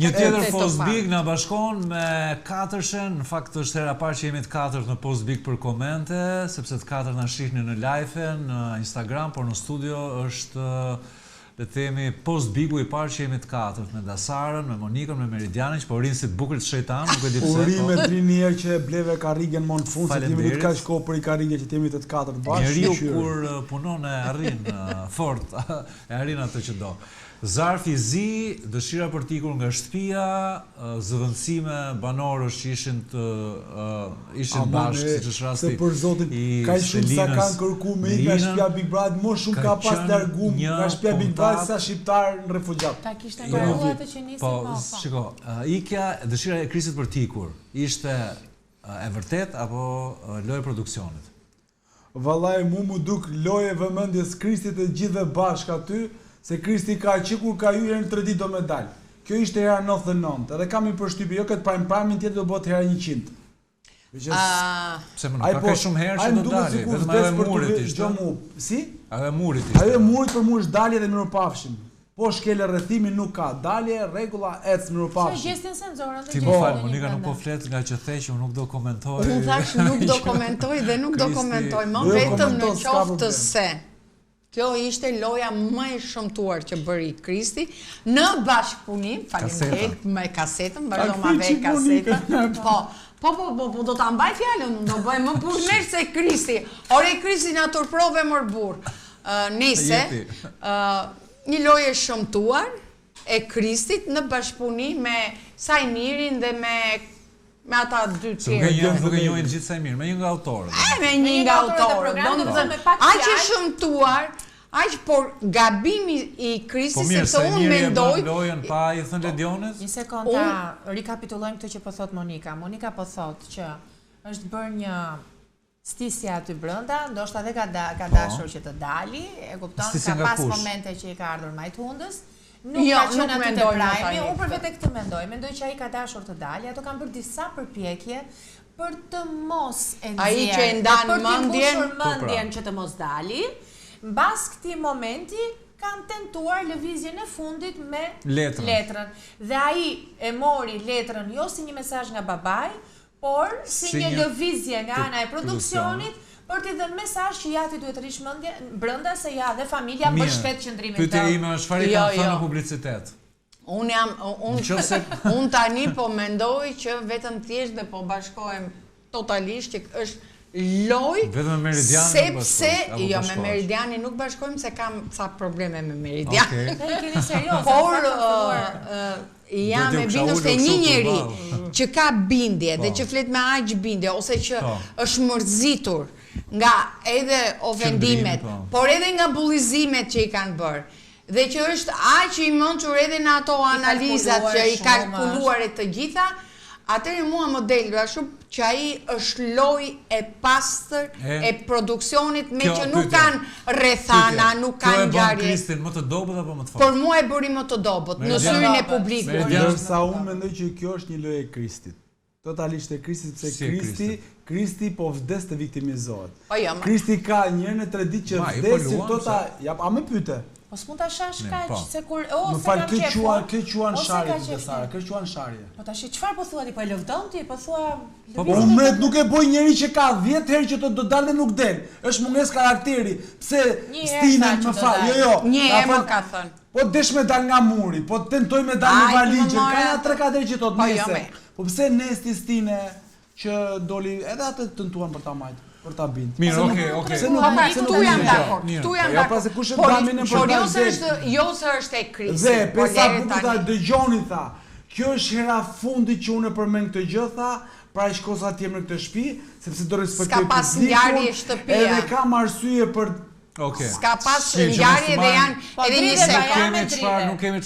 Një tjetër Post Big na bashkon me katërshen, në fakt është hera parë që jemi të katërt në Post Big për komente, sepse të katërt na shihni në live në Instagram, por në studio është le të themi Post Bigu i parë që jemi të katërt me Dasarën, me Monikën, me Meridianin, që po rinë si të bukur të shejtan, nuk e di pse. Uri me Trinierë që bleve karrigen më në fund, se t'jemi lutë ka shko për i karrige që t'jemi të katërt bashkë. Njeriu kur punon e arrin fort, e arrin atë që do. Zarfi i zi, dëshira për t'ikur nga shtëpia, zëvendësime banorësh që ishin bashkë, siç është rasti. Se për zotin, ka shumë sa kanë kërku me nga shtëpia Big Brother, më shumë ka pas largum nga shtëpia Big Brother sa shqiptar në refugjat. Ta kishte ngarua atë që nisi po. Shiko, ikja, dëshira e Kristit për t'ikur, ishte e vërtet apo lojë produksionit? Vallai, mu duk lojë vëmendjes Kristit e gjithëve bashkë aty. Se Kristi ka që kur ka hyrë në 3 ditë do me dalë. Kjo ishte hera 99, edhe kam i përshtypje, jo këtë prime tjetër do bëhet hera 100. Pse më nuk ka shumë herë që do dalë, vetëm ajo e murit ishte. Si? Ajo e murit ishte. Ajo e murit për mu është dalje dhe mirupafshim. Po shkele rrethimin nuk ka, dalje, rregulla, ec mirupafshim. Çfarë gjestin senzorën? Ti më fal, Monika, nuk po flet nga që the që unë nuk do komentoj. Unë thash nuk do komentoj dhe nuk do komentoj, më vetëm në qoftë se kjo ishte loja më e shëmtuar që bëri Kristi në bashkëpunim, faleminderit me kasetën, vazhdo ma ve kasetën. Po, do ta mbaj fjalën, unë do bëj më burrnesh se Kristi. Ore Kristi na turprove më burr. Nese, një lojë e shëmtuar e Kristit në bashkëpunim me Sajmirin dhe me ata dy tjerë. Nuk e njohin gjithë sa mirë, me një nga autorët. Me një nga autorët. Aq i shëmtuar, aq por gabimi i Kristit sepse unë mendoj. Po lojën pa i thënë Lediones? Një sekond ta rikapitulojmë këtë që po thot Monika. Monika po thot që është bërë një stisje aty brenda, ndoshta edhe ka dashur që të dali, e kupton, ka pas momente që i ka ardhur majtundës. Nuk ka qenë aty te prajmi, unë për vete këtë mendoj që ai ka dashur të dalë, ato kanë bërë disa përpjekje për të mos e nxjerrë. Ai që e ndan mendjen që të mos dali, mbas këtij momenti kanë tentuar lëvizjen e fundit me letrën. Dhe ai e mori letrën jo si një mesazh nga babai, por si një lëvizje nga ana e produksionit, për t'i dhënë mesazh që ja ti duhet të rish mendje brenda se ja dhe familja mbështet qëndrimin tënd. Pyetja ime është çfarë kanë thënë në publicitet? Unë tani po mendoj që vetëm thjesht dhe po bashkohem totalisht që është loj, sepse jo me Meridianin nuk bashkojmë se kam ca probleme me Meridianin. Keni serioze. Por jam e bindur se një njeri që ka bindje dhe që flet me aq bindje ose që është mërzitur nga edhe ofendimet, por edhe nga bullizimet që i kanë bërë, dhe që është aq i mençur edhe në ato analizat që i kalkuluar e të gjitha, atëherë mua më del ashtu që ai është lojë e pastër e produksionit me që nuk kanë rrethana, nuk kanë ngjarje. Kjo e bën Kristin më të dobët apo më të fortë? Por mua e bëri më të dobët në syrin e publikut. Ndërsa unë mendoj që kjo është një lojë e Kristit. Totalisht e Kristit, sepse Kristi po vdes të viktimizohet. Kristi ka njërë në 3 ditë që vdesin tota, a më pyete? Po s'mund ta shash kaq, se kur më fal, kjo quan sharje të Dasara, kjo quan sharje. Po tash çfarë po thua ti, po e lëvdon ti, po thua unë nuk e bëj njëri që ka 10 herë që do dalë dhe nuk del. Është mungesë karakteri. Pse Stina më fal, jo. Një herë më ka thënë. Po desh me dal nga muri, po tentoj me dal në valizhe, ka ja 3-4 herë që thot nese. Po pse nesti Stine që doli edhe atë tentuan për ta majtë. Për ta bindë. Mirë, okej. Tu jam dakord. Tu jam dakord. Por jo se është e Kristit. Dhe pesa bukuta dëgjoni tha. Kjo është hera fundit që unë e përmend këtë gjë tha, pra i shkosa t'jem në këtë shtëpi, sepse do respektoj publikun. Ska pas ngjarje shtëpia. Edhe kam arsye për ska pas ngjarje dhe janë edhe një sekondë. Nuk kemi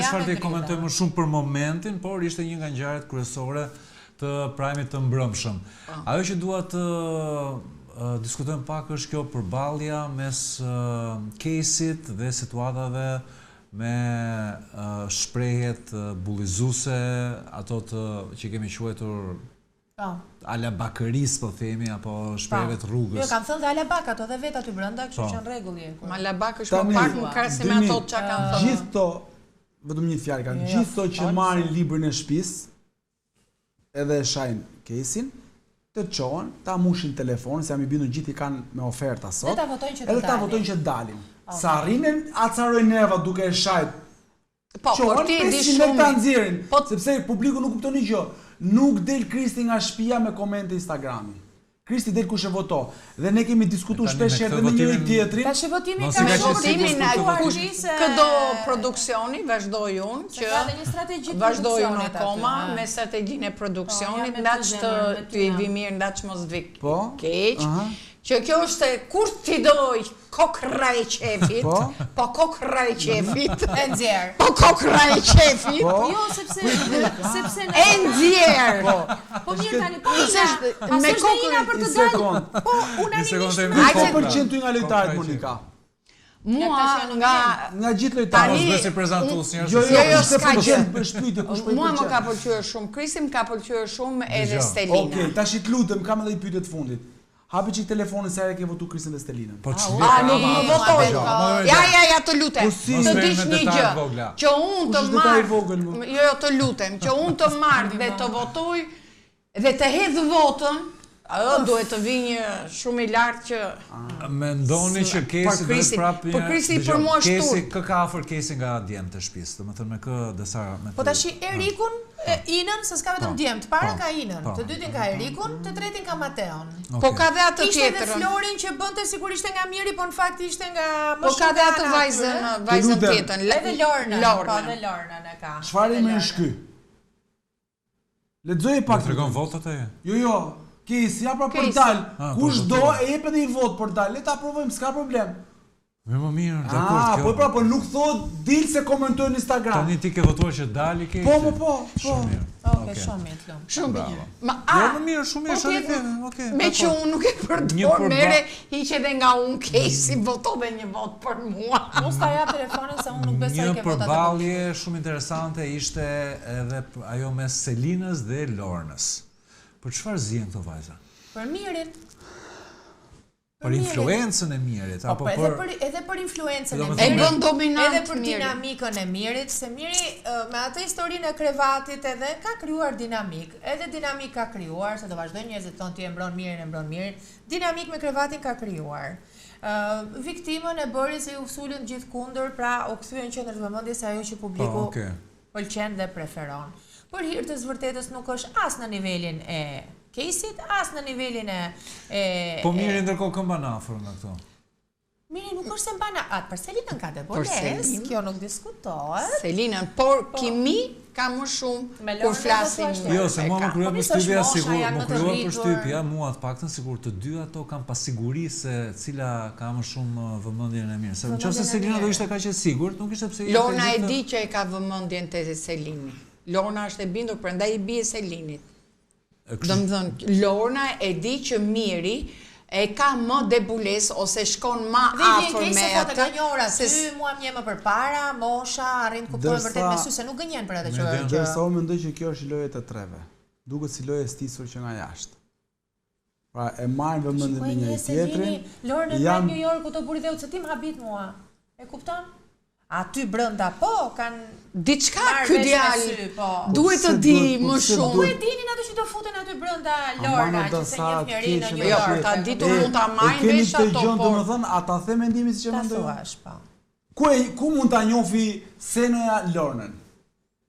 çfarë të komentojmë më shumë për momentin, por ishte një nga ngjarjet kryesore të prajmit të mbrëmshëm. Ajo që dua të diskutojmë pak është kjo përballja mes kesit dhe situatave me shprehjet bullizuese, ato që kemi quajtur ala bakëris, po themi, apo shprehjeve të rrugës. Jo, kam thënë dhe ala bak ato dhe vetë aty brenda, kështu që në rregull je. Ala bak është më pak në krahasim me ato çka kanë thënë. Gjithë vetëm një fjalë kanë. Gjithë to që marrin librin e shtëpisë, edhe e shajnë kesin, të qohen, ta mushin telefonin, se jam i bindur gjithë i kanë me oferta sot. Edhe ta votojnë që dalin. Sa rrinen, acarojnë nerva duke e shajt. Po, por ti e di shumë. Ta nxjerrin, sepse publiku nuk kupton një gjë. Nuk del Kristi nga shtëpia me komente Instagrami. Kristi del kush e voto. Dhe ne kemi diskutuar shpesh edhe me njëri tjetrin. Tash votimi ka këdo produksioni, vazhdoj unë që vazhdoj unë akoma me strategjinë e produksionit, ndaç të i vi mirë, ndaç mos vi keq. Që kjo është kur ti doj kokra e qefit, po kokra e qefit, e nxjerr. Po kokra e qefit. Jo, sepse e nxjerr. Po mirë tani, po me kokra për të dalë. Po unanimisht. Sa përqendë nga lojtarët, Monika? Mua nga gjithë lojtarët. Mos bësi prezantues njerëz. Jo, s'ka gjë për shpytje, kush po i Mua më ka pëlqyer shumë Krisi, më ka pëlqyer shumë edhe Stelina. Okej, tash i lutem, kam edhe një pyetje të fundit. Hapi çik telefonin se ai ke votu Kristin dhe Stelinën. Po nuk më votoj. Ja, të lutem. Të dish një gjë. Që unë të marr. Jo, të lutem, që unë të marr dhe të votoj dhe të hedh votën. Duhet të vi një shumë i lartë që... Mendoni që Kesi dhe prapë... Për Krisi për mua shtur. Kë ka afer Kesi nga djemë të shpisë, dhe më thënë me kë dësara... Po të shi Erikun, Inën, se s'ka vetëm djemë, të para ka Inën, të dytin ka Erikun, të tretin ka Mateon. Po ka dhe atë tjetërën. Ishte dhe Florin që bënte sikur ishte nga Miri, po në fakt ishte nga... Po ka dhe atë vajzën tjetën. Edhe Lorna. Po dhe Lorna në ka. Çfarë më shky? Lexoj pak. Më tregon votat e? Jo. Kesi, ja pra për dalë, kush do e jep edhe i vot për dalë, le ta provojmë, s'ka problem. Më mirë, dakord. Po pra, po nuk thot dil se komentojnë në Instagram. Tani ti ke votuar që dali Kesi? Po. Shumë mirë. Okej, shumë mirë, Flum. Shumë mirë. Jo, më mirë, shumë mirë, okej. Me që unë nuk e përdor mere, hiq edhe nga unë Kesi, voto dhe një vot për mua. Mos ta jap telefonin se unë nuk besoj ke votat. Një përballje shumë interesante ishte edhe ajo mes Selinës dhe Lornës. Për çfarë zihen këto vajza? Për Mirin. Për influencën e Mirit apo për edhe për influencën e Mirit. E bën dominant edhe për dinamikën e Mirit, se Miri me atë historinë e krevatit edhe ka krijuar dinamik. Edhe dinamik ka krijuar, se do vazhdojnë njerëzit të thonë ti e mbron Mirin. Dinamik me krevatin ka krijuar. Viktimën e bëri se u sulën gjithë kundër, pra u kthyen qendër të vëmendjes se ajo që publiku pëlqen dhe preferon. Për hir të vërtetës nuk është as në nivelin e Kesit, as në nivelin e... Po Miri ndërkohë këmban afër nga këto? Miri nuk është se mban atë, për Selinën ka deboles, kjo nuk diskutohet. Selinën, por Kimi ka më shumë kur flasin. Jo, se mua më kryo përshtypja sigur, mua të paktën sigur të dy ato kanë pasiguri se cila ka më shumë vëmendjen e mirë. Se nëse Selina do ishte kaq e sigurt, nuk ishte pse Lorna e di që e ka vëmendjen te Selini. Lorna është e bindur, prandaj i bie Selinit. Domethënë, Lorna e di që Miri e ka më debules ose shkon më afër me atë. Dhe një orë aty, mua më më përpara, mosha, arrin të kuptojnë vërtet me sy se nuk gënjen për atë që është. Ndërsa unë mendoj që kjo është lojë të treve. Duket si lojë e stisur që nga jashtë. Pra e marrin vëmendjen me njëri tjetrin. Lorna në New York ku të buri dhe se ti më habit mua. E kupton? Aty brenda po kanë diçka ky djalë. Duhet të di më shumë. Ku e dinin ato që do futen aty brenda Lorna, që se njeh njërin në New York. Ta ditur mund ta marrin vesh ato. Keni të gjon domethënë ata the mendimin siç e mendoj. Ku mund ta njofi Senoja Lornën?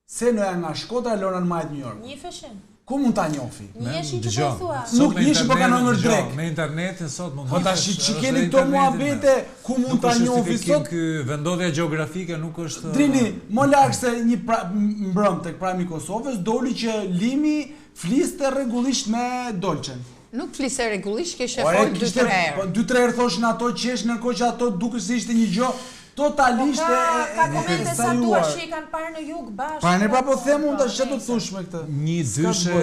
Senoja nga Shkodra, Lorna në New York. Njifeshin. Ku mund ta njofi? Njeshi që po thua. Nuk njeshi po kanë ëndër drek. Me internetin sot mund. Po tash çikeni këto muhabete, ku mund ta njofi sot? Ky vendodhja gjeografike nuk është Drini, më larg se një mbrëm tek prami i Kosovës, doli që Limi fliste rregullisht me Dolçen. Nuk fliste rregullisht, kishte fol 2-3 herë. Po 2-3 herë thoshin ato qesh ndërkohë që ato duket se ishte një gjë totalisht ka komente sa duash që i kanë parë në jug bashkë. Pa ne prapo them unë tash çfarë do të thosh me këtë. Një dyshe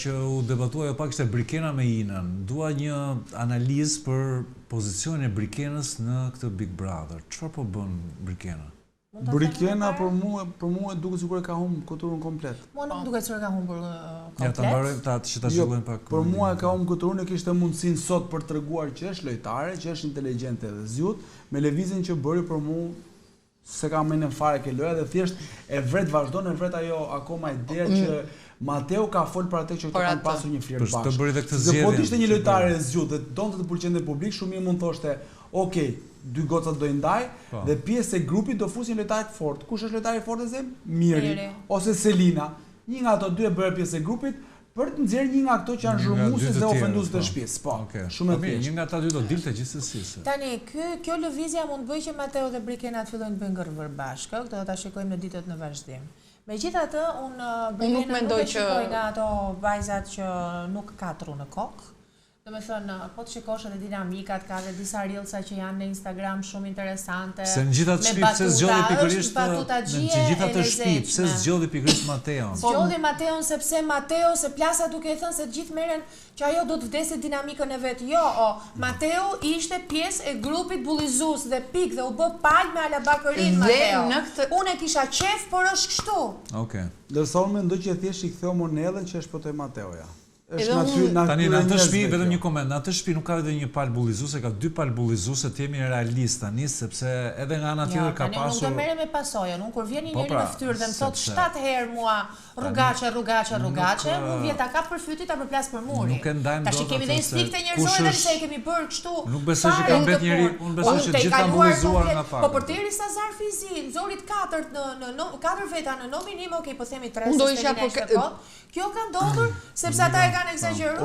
që u debatuaj pak ishte Brikena me Inën. Dua një analizë për pozicionin e Brikenës në këtë Big Brother. Çfarë po bën Brikena? Brikena për mua duket sikur e ka humbur kulturën komplet. Mua nuk duket sikur e ka humbur komplet. Ja ta mbarojmë ta zhvillojmë pak. Për mua e ka humbur kulturën, e kishte mundësinë sot për treguar që është lojtare, që është inteligjente dhe zgjut, me lëvizjen që bëri për mua se ka më në fare ke loja dhe thjesht e vret vazhdon e vret ajo akoma ideja që Mateo ka fol për atë që kanë pasur një flir bashkë. Se po ishte një lojtar e zgjuar dhe donte të pëlqente publik, shumë mirë mund thoshte, "Ok, dy gocat do i ndaj dhe pjesë e grupit do fusin lojtarë të fortë. Kush është lojtari i fortë e Zem? Miri ose Selina. Një nga ato dy e bëre pjesë e grupit për të nxjerrë një nga ato që janë zhurmuesit dhe ofenduesit të shtëpisë. Po, shumë e thjeshtë. Një nga ata dy do dilte gjithsesi. Tani, kjo lëvizja mund bëjë që Mateo dhe Brikena të fillojnë të bëjnë gërvër bashkë, këtë do ta shikojmë në ditët në vazhdim. Megjithatë, unë Brikena nuk e shikoj nga ato vajzat që nuk ka tru në kokë. Do me thënë, po të shikosh edhe dinamikat, ka dhe disa reelsa që janë në Instagram shumë interesante. Se në gjitha të shpi, pse zgjodhi pikërisht pse zgjodhi pikërisht Mateon? Zgjodhi Mateon sepse Mateo, se plasa duke thënë se të gjithë merren që ajo do të vdesë dinamikën e vet. Jo, Mateo ishte pjesë e grupit bullizues dhe pikë dhe u bë palë me Alabakërin Mateo. Unë e kisha qef, por është kështu. Okej. Ndërsa unë mendoj që thjesht i ktheu monedhën që shpëtoi Mateoja. Tani në atë shtëpi vetëm një koment, në atë shtëpi nuk ka vetëm një palë bullizuese, ka dy palë bullizuese, të jemi realist tani, sepse edhe nga ana tjetër ka pasur. Nuk do merrem me pasojën, unë kur vjen një njeri në fytyrë dhe më thot 7 herë mua rrugaçe, unë vjen ta kap për fytyn ta përplas për muri. Tash kemi dhe instinkte njerëzore dhe se e kemi bërë kështu. Nuk besoj që ka vetë njëri, unë besoj që gjithë kanë bullizuar nga pak. Po përderisa Zarfi Zi nxorit 4 veta në nominim, okay, po themi 3 Kjo ka ndodhur sepse ata e kanë egzageruar.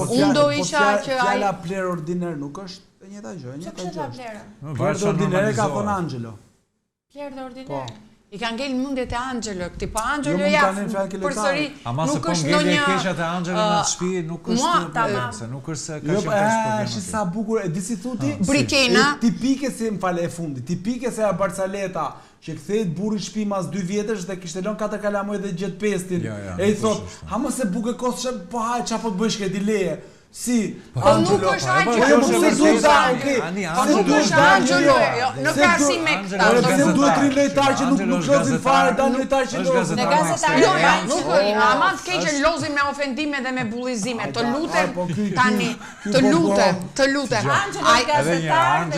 Unë do isha që fjala player ordiner nuk është e njëjta gjë, e njëjta gjë. Player ordiner ka thënë Angelo. Player ordiner. I kanë ngel mundjet e Angelo, këti pa Angelo ja përsëri nuk është ndonjë keqja te Angelo në shtëpi, nuk është se nuk është se ka qenë problem. Është sa bukur, e di si thuti? Brikena. Tipike se më fal e fundi, tipike se Barsaleta që kthehet burri në shtëpi mas 2 vjetësh dhe kishte lënë 4 kalamoj dhe gjet pestin. E I thot, "Ha mos e buke kos po ha çapo të bësh këtë leje." Si, Angelo. Nuk është Angelo. Nuk është Angelo. Në krahasim me këtë. Pse duhet 3 lojtarë që nuk lozin fare, dan lojtarë që lozin. Në gazetarë. Jo, nuk ama të keqë lozin me ofendime dhe me bullizime. Të lutem tani, të lutem.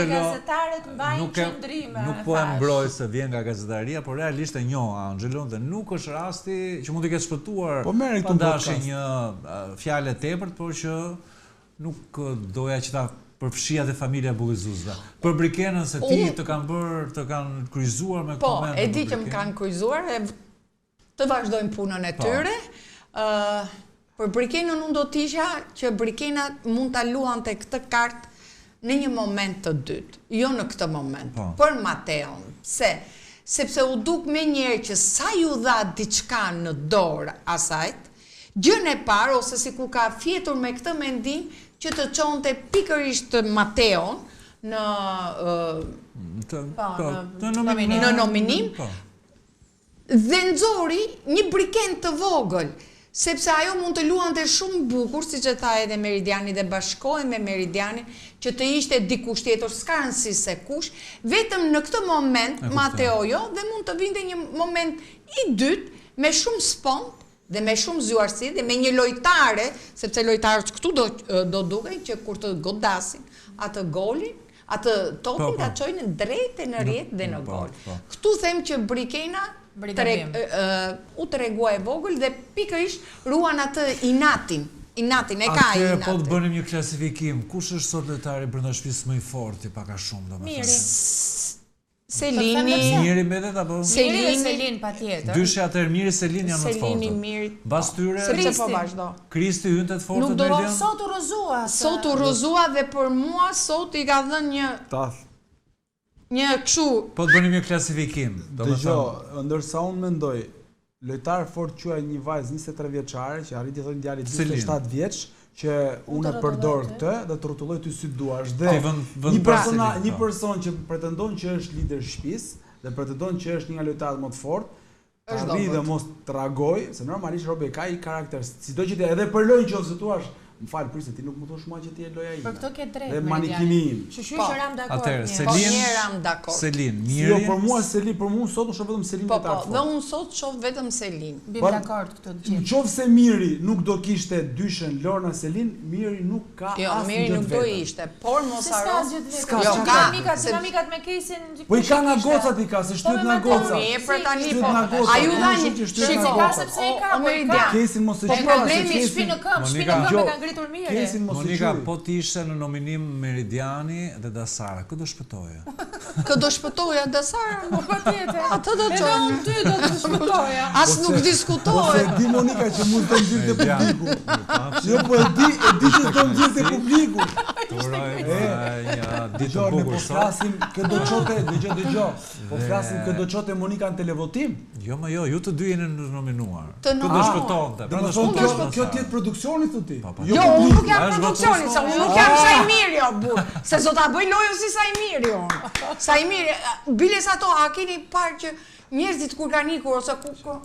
Gazetarët mbajnë qendrime. Nuk po e mbroj se vjen nga gazetaria, por realisht e njoh Angelon dhe nuk është rasti që mund të ketë shpëtuar pandashë një fjalë tepërt, por që nuk doja që ta përfshija dhe familja bullizuesve. Për Brikenën se ti të kanë kryqëzuar me komente. Po, e di që më kanë kryqëzuar e të vazhdojmë punën e tyre. Për Brikenën unë do t'isha që Brikena mund ta luante këtë kartë në një moment të dytë, jo në këtë moment. Për Mateon, sepse u duk me njerë që sa ju dha diçka në dorë asajt, gjën e parë, ose si ku ka fjetur me këtë mendim, që të çonte pikërisht Mateon në nominim, dhe nxori një Briken të vogël, sepse ajo mund të luante shumë bukur, siç e tha edhe Meridiani dhe bashkohej me Meridianin, që të ishte dikush tjetër, s'ka rëndësi se kush, vetëm në këtë moment Mateo jo, dhe mund të vinte një moment I dytë me shumë spont dhe me shumë zjuarësi dhe me një lojtare, sepse lojtarët këtu do duken që kur të godasin atë golin, atë topin ta çojnë drejt në rrjet dhe në gol. Këtu them që Brikena u tregua e vogël dhe pikërisht ruan atë inatin e ka inatin. Po të bënim një klasifikim, kush është sot lojtari brenda shtëpisë më I fortë pak a shumë domethënë? Selini, Miri mbetet apo? Selin patjetër. Dyshë atëherë Miri Selin janë më të fortë. Selini Miri. Mbas tyre sepse po vazhdo. Kristi hynte të fortë Nuk do sot u rrëzua. Sot u rrëzua dhe për mua sot I ka dhënë një kështu. Po të bënim një klasifikim, domethënë. Ndërsa unë mendoj, lojtar fort quaj një vajzë 23 vjeçare që arriti thonë djali 27 vjeç, që unë përdor këtë dhe të rrotulloj ty si duash dhe një person që pretendon që është lider shtëpisë dhe pretendon që është një nga lojtarët më të fortë arri dhe mos tragoj se normalisht robe ka I karakter sido që edhe për lojë nëse thua Më falë, prisë, ti nuk më thosh mua që ti e loja ime. Për këto ke drejt, dhe manikini im. Shushy që ram dakord. Atëherë, Selin, Miri. Jo, për mua Selin, për mua sot u shoh vetëm Selin Po, dhe unë sot shoh vetëm Selin. Bim dakord këto të gjithë. Nëse Miri nuk do kishte dyshën Lorna Selin, Miri nuk ka asnjë gjë. Jo, Miri nuk do ishte, por mos haro. Jo, dinamikat me Kesin. Po i ka nga gocat i ka, se shtyt nga goca. Për tani po. Ai u dhani shiko sepse i ka Meridian. Kesin mos e shqip. Problemi shpi në këmbë, e ka ngritur Miri. Monika, po ti ishe në nominim Meridiani dhe Dasara, kë do shpëtoja? Kë do shpëtoja Dasara? Po patjetër. Atë do çojmë. Edhe unë ty do të shpëtoja. As nuk diskutohet. Po di Monika që mund të nxirrte publiku. Jo, po e di që do nxirrte publiku. Ditë të bukur. Po flasim kë do çote, dëgjoj. Po flasim kë do çote Monika në televotim. Jo, më jo, ju të dy jeni nominuar. Kë do shpëtonte. Kjo tjetë produksioni thotë ti. Jo, unë nuk jam produksioni, se unë nuk jam Sajmiri, o burr. Se do ta bëj lojën si Sajmiri unë. Sajmiri, biles ato, a keni parë që njerëzit kur kanë ikur ose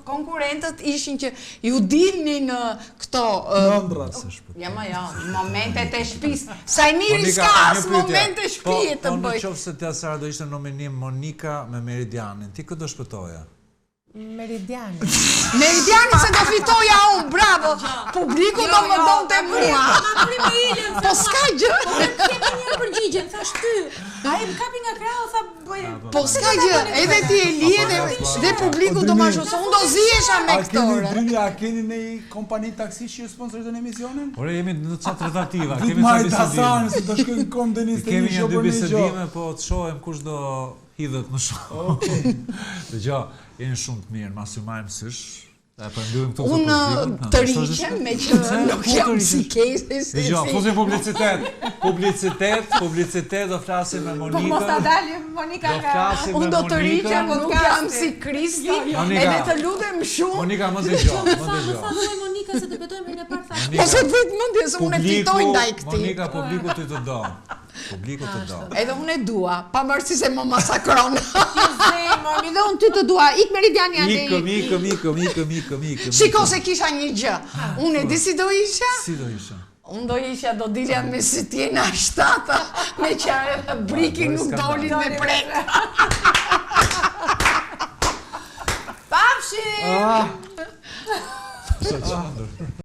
konkurrentët ishin që ju dilnin në këto momentet e shtëpisë. Sajmiri s'ka as momente shtëpie të bëj. Po nëse Dasara do ishte nominim Monika me Meridianin, ti kë do shpëtoja? Meridiani se do fitoja unë, bravo! Publiku do më donte mua! Po s'ka gjë! Kemi një përgjigje, thash ty! A e më kapi nga krau, tha bëj... Po s'ka gjë, edhe ti e lije dhe publiku do ma shosë, unë do zihesha me këtore. A keni në i kompani taksi që ju sponsorizën emisionin? Ore, jemi në qatë tratativa, kemi ca bisedime. Se do shkojnë kom Denis të një shopër një bisedime, po të shohem kush do hidhet në shoh. Dëgjo, jeni shumë të mirë, mas ju marrim sysh. Unë të rriqem me që nuk jam si kesi. Dëgjo, fusim publicitet, do flasim me Monika. Po mos ta dalim Monika nga... Unë do të rriqem, nuk jam si Kristi, edhe të lutem shumë. Monika, më dëgjo. Sa dojë Monika se të betojmë në parë thash. Po se të vetë mëndje, se unë e fitoj ndaj këti. Monika, publiku të të do. Edhe unë e dua, pa mërësi se më masakron. Mami, dhe unë ty të dua, ik Meridiani ande Ikë. Shiko se kisha një gjë, unë e di si do isha? Si do isha? Unë do isha, do dilja me si tjena shtata, me që briki nuk dolin me prek. Pafshi! Sa qëndër.